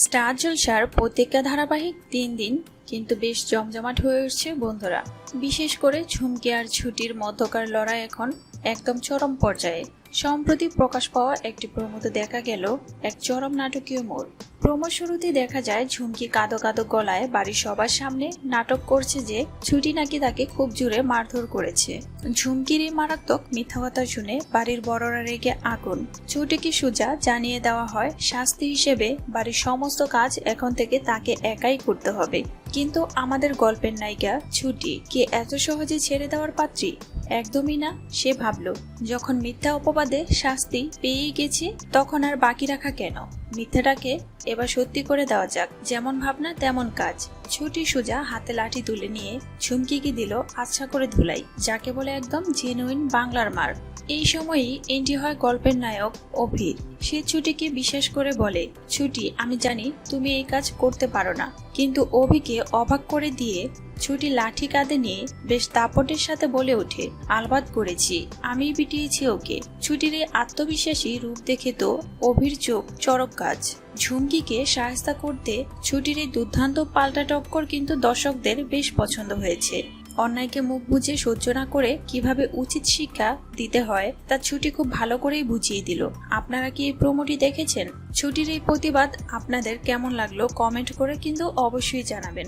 Star জলসার প্রত্যেকটা ধারাবাহিক 3 দিন কিন্তু বেশ জমজমাট হয়ে উঠছে বন্ধুরা। বিশেষ করে ঝুমকি আর ছুটির মধ্যকার লড়াই এখন একদম চরম পর্যায়ে। সম্প্রতি প্রকাশ পাওয়া একটি প্রোমোতে দেখা গেল এক চরম নাটকীয় মোড়। প্রোমো শুরুতেই দেখা যায় ঝুমকি কাঁদো কাঁদো গলায় বাড়ির সবার সামনে নাটক করছে যে ছুটি নাকি তাকে খুব জোরে মারধর করেছে। ঝুমকির এই মারাত্মক মিথ্যা কথা শুনে বাড়ির বড়রা রেগে আগুন। ছুটিকে সোজা জানিয়ে দেওয়া হয় শাস্তি হিসেবে বাড়ির সমস্ত কাজ এখন থেকে তাকে একাই করতে হবে। কিন্তু আমাদের গল্পের নায়িকা ছুটি কি এত সহজে ছেড়ে দেওয়ার পাত্রী? একদমই না। সে ভাবল যখন মিথ্যা অপবাদে শাস্তি পেয়ে গেছে তখন আর বাকি রাখা কেন, মিথ্যাটাকে এবার সত্যি করে দেওয়া যাক। যেমন ভাবনা তেমন কাজ। ছুটি সোজা হাতে লাঠি তুলে নিয়ে ঝুমকিকে দিল আচ্ছা করে ধুলাই, যাকে বলে একদম জেনুইন বাংলার মার। এই সময়ই এন্ট্রি হয় গল্পের নায়ক অভির। সে ছুটিকে বিশ্বাস করে বলে, ছুটি আমি জানি তুমি এই কাজ করতে পারো না। কিন্তু অভিকে অবাক করে দিয়ে ছুটি লাঠি কাঁধে নিয়ে বেশ দাপটের সাথে বলে ওঠে, আলবাত করেছি, আমিই পিটিয়েছি ওকে। ছুটির এই আত্মবিশ্বাসী রূপ দেখে তো অভির চোখ চড়ক গাছ। ঝুমকিকে সাহায্য করতে ছুটির এই দুর্দান্ত পাল্টা টক্কর কিন্তু দর্শকদের বেশ পছন্দ হয়েছে। অন্যায়কে মুখ বুজে সহ্য না করে কিভাবে উচিত শিক্ষা দিতে হয় তা ছুটি খুব ভালো করেই বুঝিয়ে দিল। আপনারা কি এই প্রোমোটি দেখেছেন? ছুটির এই প্রতিবাদ আপনাদের কেমন লাগলো কমেন্ট করে কিন্তু অবশ্যই জানাবেন।